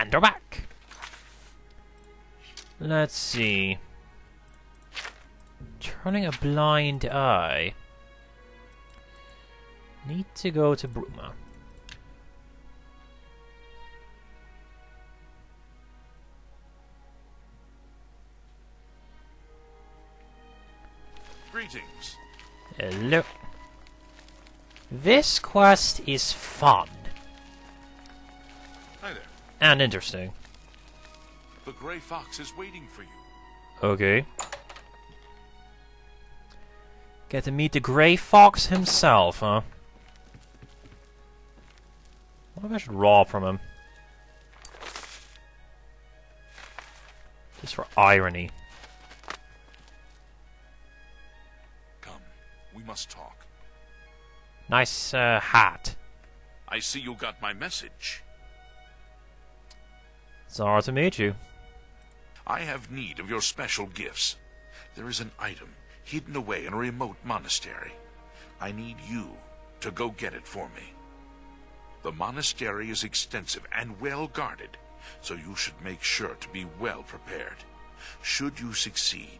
And they're back. Let's see. Turning a blind eye. Need to go to Bruma. Greetings. Hello. This quest is fun. Hi there. And interesting. The Grey Fox is waiting for you. Okay. Get to meet the Grey Fox himself, huh? What if I should rob from him? Just for irony. Come, we must talk. Nice hat. I see you got my message. Sorry to meet you. I have need of your special gifts. There is an item hidden away in a remote monastery. I need you to go get it for me. The monastery is extensive and well guarded, so you should make sure to be well prepared. Should you succeed,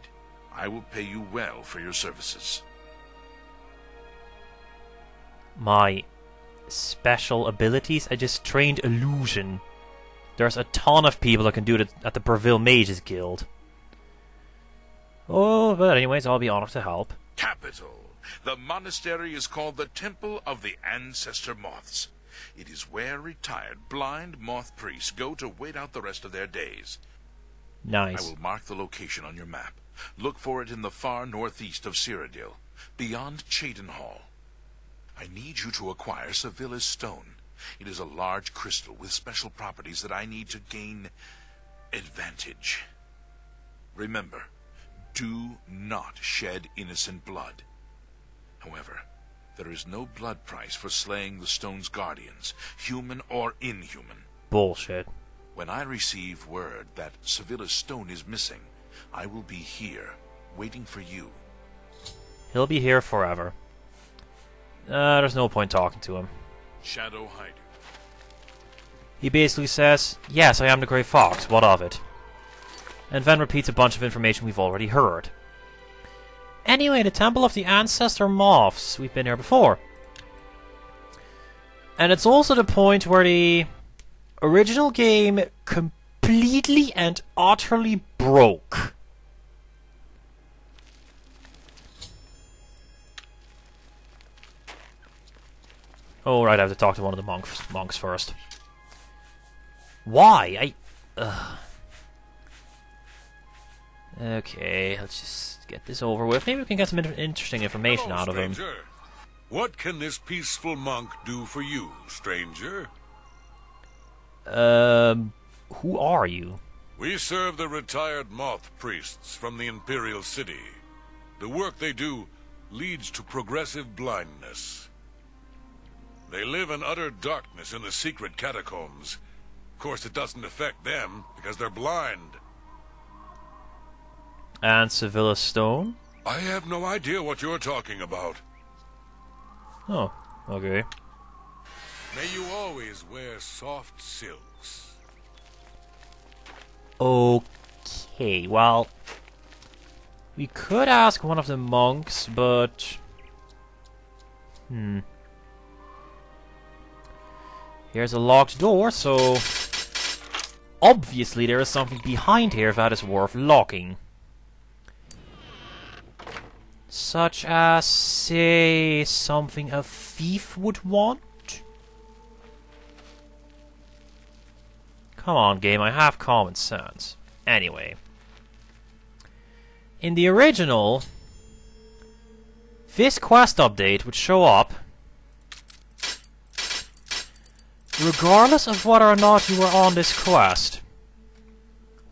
I will pay you well for your services. My special abilities? I just trained illusion. There's a ton of people that can do it at the Breville Mages Guild. Oh, but anyways, I'll be honored to help. Capital. The monastery is called the Temple of the Ancestor Moths. It is where retired blind moth priests go to wait out the rest of their days. Nice. I will mark the location on your map. Look for it in the far northeast of Cyrodiil, beyond Cheydinhall. I need you to acquire Sevilla's Stone. It is a large crystal with special properties that I need to gain advantage. Remember, do not shed innocent blood. However, there is no blood price for slaying the stone's guardians, human or inhuman. Bullshit. When I receive word that Sevilla's Stone is missing, I will be here, waiting for you. He'll be here forever. There's no point talking to him. Shadow Haidu. He basically says, yes, I am the Grey Fox, what of it? And then repeats a bunch of information we've already heard. Anyway, the Temple of the Ancestor Moths. We've been here before. And it's also the point where the original game completely and utterly broke. Oh, right, I have to talk to one of the monks first. Why? Okay, let's just get this over with. Maybe we can get some interesting information Hello, out of him. stranger. What can this peaceful monk do for you, stranger? Who are you? We serve the retired moth priests from the Imperial City. The work they do leads to progressive blindness. They live in utter darkness in the secret catacombs. Of course, it doesn't affect them, because they're blind. And Sevilla's Stone? I have no idea what you're talking about. Oh, okay. May you always wear soft silks. Okay, well... we could ask one of the monks, but... Here's a locked door, so... obviously there is something behind here that is worth locking. Such as, say, something a thief would want? Come on, game, I have common sense. Anyway. In the original, this quest update would show up regardless of whether or not you were on this quest.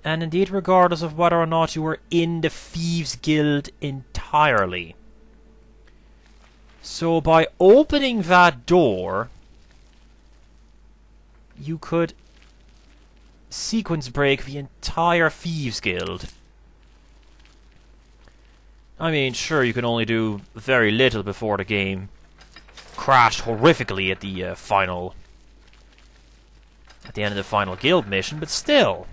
And indeed regardless of whether or not you were in the Thieves Guild entirely. So by opening that door, you could sequence break the entire Thieves Guild. I mean, sure, you can only do very little before the game crashed horrifically at the final at the end of the final guild mission, but still.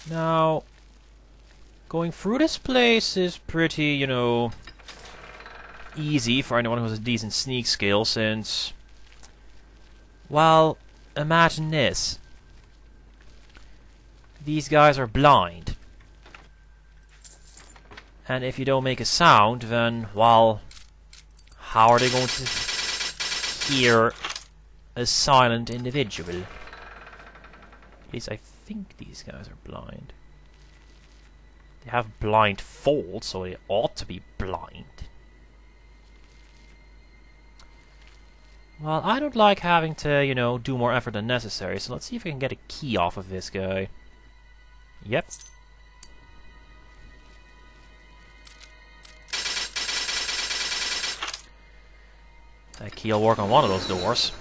Now, going through this place is pretty, you know, easy for anyone who has a decent sneak skill, since, well, imagine this. These guys are blind. And if you don't make a sound, then, well, how are they going to hear a silent individual? At least I think these guys are blind. They have blind folds, so they ought to be blind. Well, I don't like having to, you know, do more effort than necessary, so let's see if we can get a key off of this guy. Yep. That key will work on one of those doors.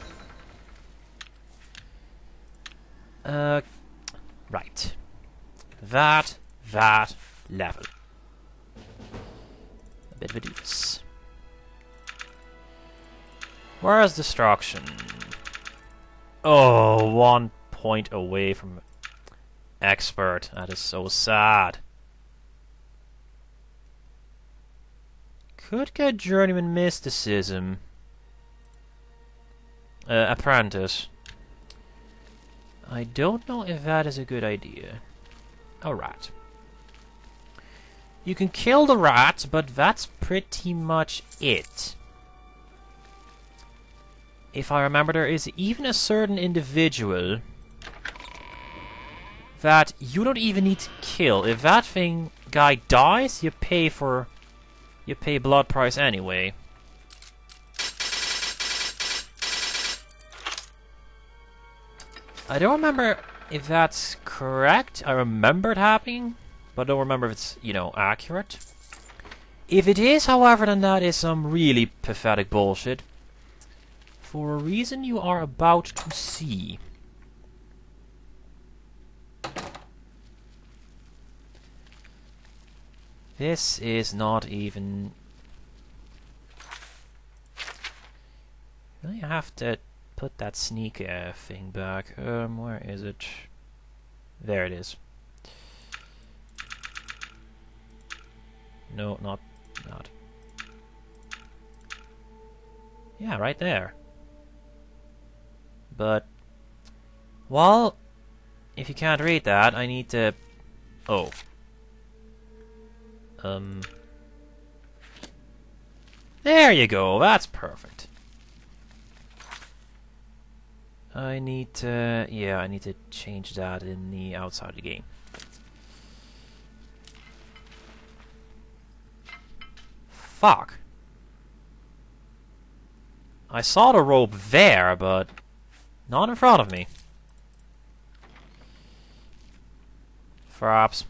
Right. That level. A bit of a deuce. Where's destruction? Oh, 1 point away from expert. That is so sad. Could get journeyman mysticism. Apprentice. I don't know if that is a good idea. A rat. You can kill the rat, but that's pretty much it. If I remember, there is even a certain individual that you don't even need to kill. If that guy dies, you pay blood price anyway. I don't remember if that's correct. I remember it happening, but I don't remember if it's, you know, accurate. If it is, however, then that is some really pathetic bullshit. For a reason you are about to see. This is not even... I have to put that sneak thing back. Where is it? There it is. No, not. Yeah, right there. But, well, if you can't read that, I need to... Oh. There you go, that's perfect. I need to... Yeah, I need to change that in the outside of the game. Fuck. I saw the rope there, but not in front of me. Perhaps.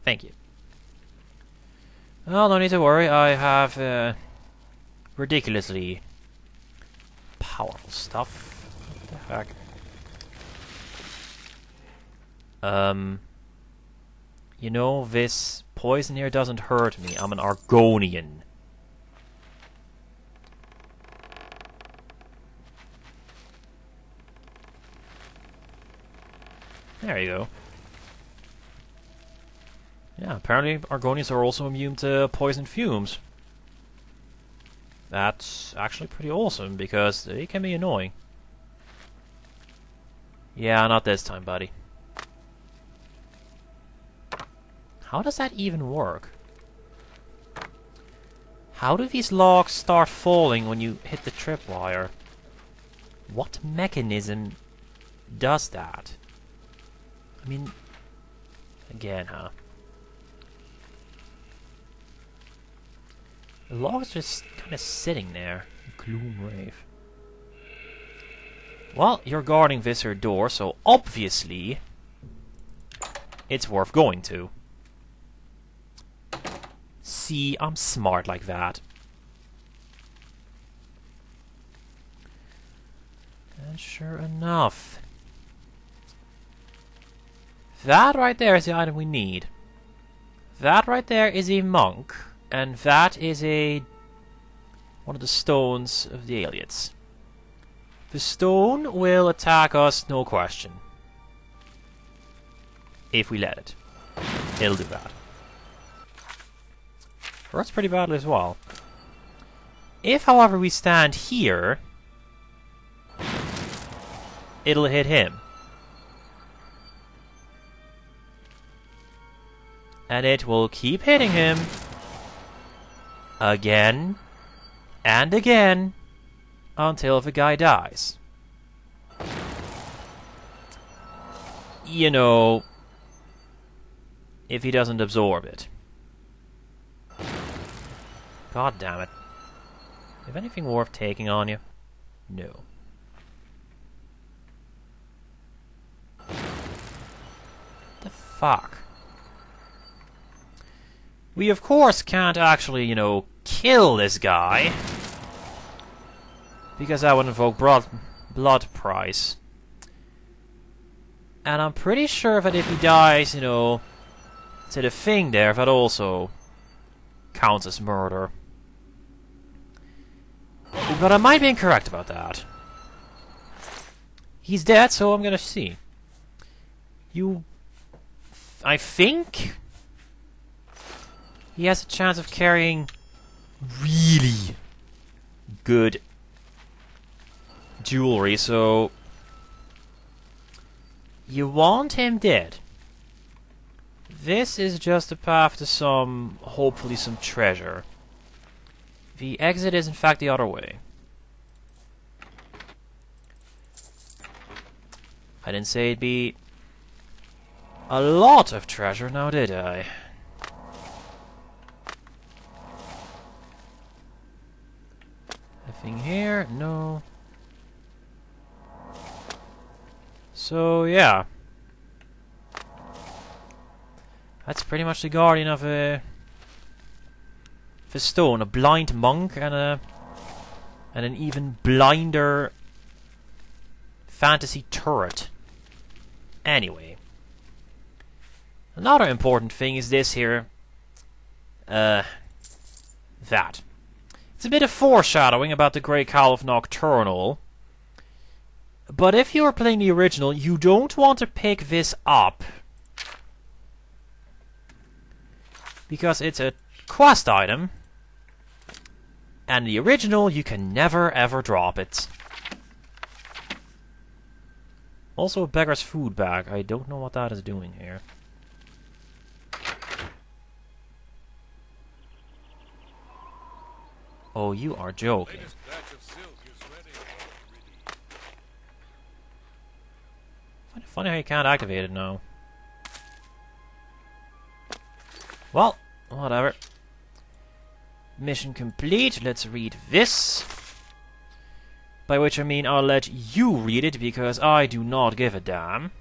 Thank you. Well, no need to worry. I have ridiculously powerful stuff. What the heck? You know, this poison here doesn't hurt me. I'm an Argonian. There you go. Yeah, apparently Argonians are also immune to poison fumes. That's actually pretty awesome, because they can be annoying. Yeah, not this time, buddy. How does that even work? How do these logs start falling when you hit the tripwire? What mechanism does that? I mean, again, huh? The log's just kind of sitting there. Gloom Rave. Well, you're guarding this here door, so obviously it's worth going to. See, I'm smart like that. And sure enough, that right there is the item we need. That right there is a monk, and that is a one of the stones of the aliens. The stone will attack us, no question. If we let it. It'll do that. Hurts pretty badly as well. If, however, we stand here, it'll hit him. And it will keep hitting him. Again. And again. Until the guy dies. You know, if he doesn't absorb it. God damn it. Have anything worth taking on you? No. The fuck? We of course can't actually, you know, kill this guy. Because that would invoke blood price. And I'm pretty sure that if he dies, you know, to the thing there, that also counts as murder. But I might be incorrect about that. He's dead, so I'm gonna see. I think he has a chance of carrying really good jewelry, so you want him dead. This is just a path to some, hopefully some treasure. The exit is in fact the other way. I didn't say it'd be a lot of treasure, now did I? Nothing here? No. So, yeah. That's pretty much the guardian of a stone, a blind monk and an even blinder fantasy turret. Anyway. Another important thing is this here. That. It's a bit of foreshadowing about the Grey Cowl of Nocturnal. But if you are playing the original, you don't want to pick this up. Because it's a quest item. And the original, you can never ever drop it. Also a beggar's food bag. I don't know what that is doing here. Oh, you are joking. Funny how you can't activate it now. Well, whatever. Mission complete. Let's read this. By which I mean I'll let you read it because I do not give a damn.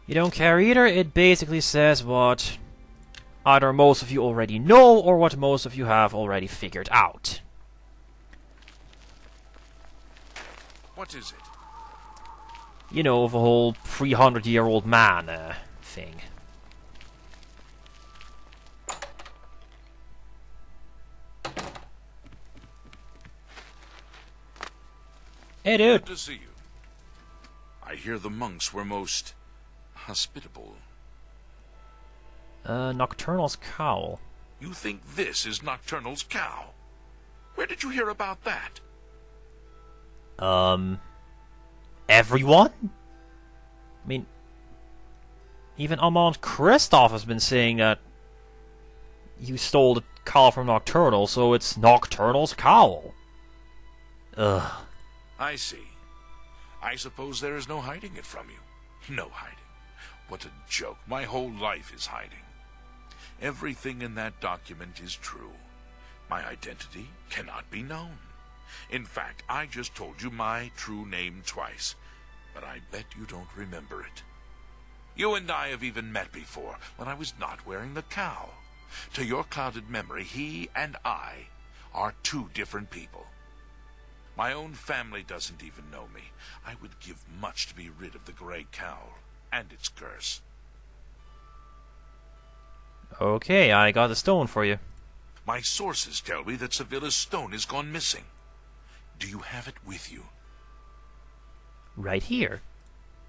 You don't care either. It basically says what either most of you already know or what most of you have already figured out. What is it? You know, the whole 300-year-old man thing. Hey, dude. Good to see you. I hear the monks were most hospitable. Nocturnal's cowl. You think this is Nocturnal's cow? Where did you hear about that? Everyone? I mean, even Amand Kristoff has been saying that you stole the cowl from Nocturnal, so it's Nocturnal's cowl. Ugh. I see. I suppose there is no hiding it from you. No hiding. What a joke. My whole life is hiding. Everything in that document is true. My identity cannot be known. In fact, I just told you my true name twice, but I bet you don't remember it. You and I have even met before, when I was not wearing the cowl. To your clouded memory, he and I are two different people. My own family doesn't even know me. I would give much to be rid of the gray cowl and its curse. Okay, I got the stone for you. My sources tell me that Sevilla's stone has gone missing. Do you have it with you? Right here.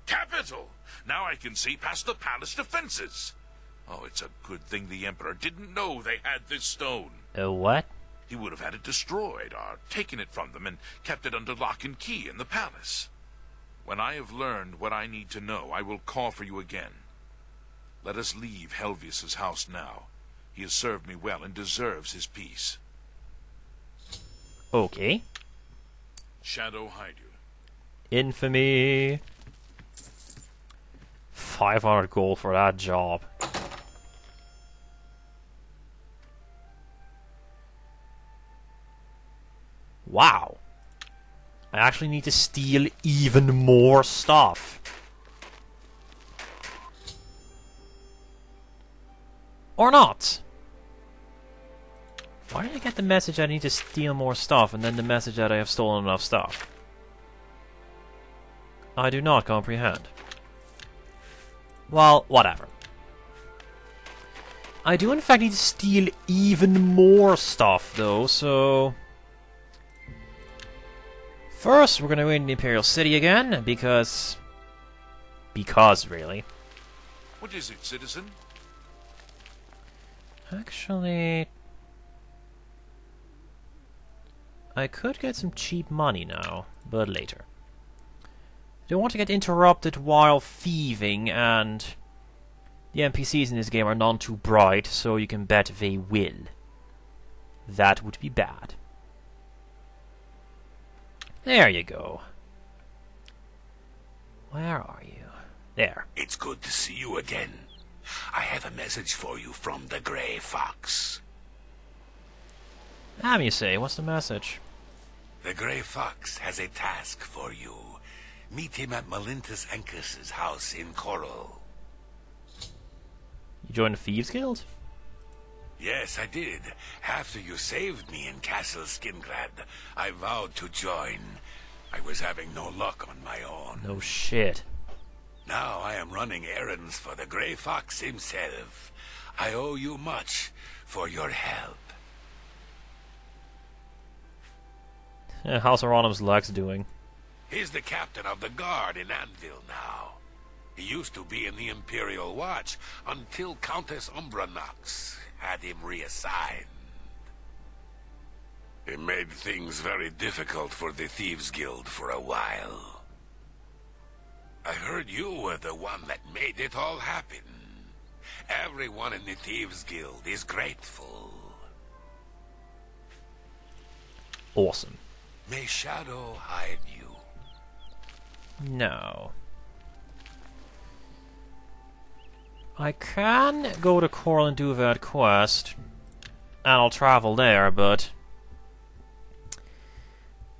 Capital! Now I can see past the palace defenses. Oh, it's a good thing the Emperor didn't know they had this stone. What? He would have had it destroyed, or taken it from them and kept it under lock and key in the palace. When I have learned what I need to know, I will call for you again. Let us leave Helvius's house now. He has served me well and deserves his peace. Okay. Shadow hide you. Infamy. 500 gold for that job. Wow. I actually need to steal even more stuff. Or not. Why did I get the message I need to steal more stuff and then the message that I have stolen enough stuff? I do not comprehend. Well, whatever. I do in fact need to steal even more stuff though, so... First, we're gonna go into the Imperial City again, because... Because, really. What is it, citizen? Actually... I could get some cheap money now, but later. I don't want to get interrupted while thieving, and... The NPCs in this game are none too bright, so you can bet they will. That would be bad. There you go. Where are you? There. It's good to see you again. I have a message for you from the Grey Fox. You say, what's the message? The Grey Fox has a task for you. Meet him at Malintus Encus's house in Coral. You joined the Thieves Guild? Yes, I did. After you saved me in Castle Skingrad, I vowed to join. I was having no luck on my own. No shit. Now I am running errands for the Grey Fox himself. I owe you much for your help. How's Hieronymus Lex doing? He's the captain of the guard in Anvil now. He used to be in the Imperial Watch until Countess Umbranox had him reassigned. It made things very difficult for the Thieves Guild for a while. I heard you were the one that made it all happen. Everyone in the Thieves Guild is grateful. Awesome. May Shadow hide you. No. I can go to Coral and do that quest, and I'll travel there, but...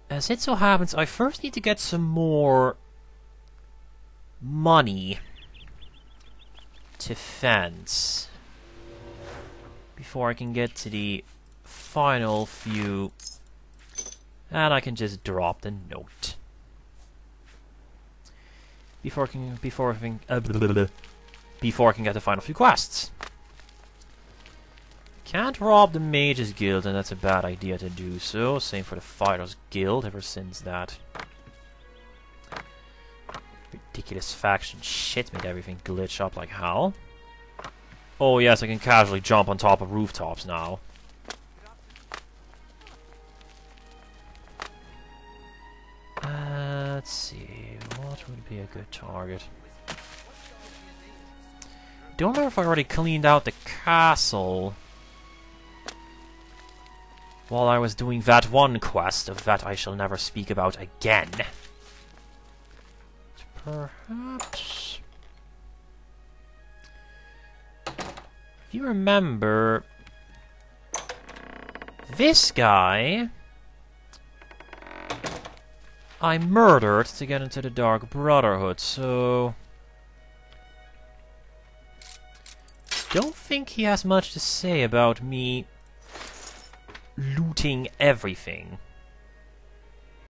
As it so happens, I first need to get some more... money to fence before I can get to the final few, and I can just drop the note before I can get the final few quests. Can't rob the Mages Guild, and that's a bad idea to do so. Same for the Fighters Guild, ever since that ridiculous faction shit made everything glitch up like hell. Oh yes, I can casually jump on top of rooftops now. Let's see, what would be a good target? Don't remember if I already cleaned out the castle while I was doing that one quest of that I shall never speak about again. Perhaps... If you remember... This guy... I murdered to get into the Dark Brotherhood, so... Don't think he has much to say about me looting everything.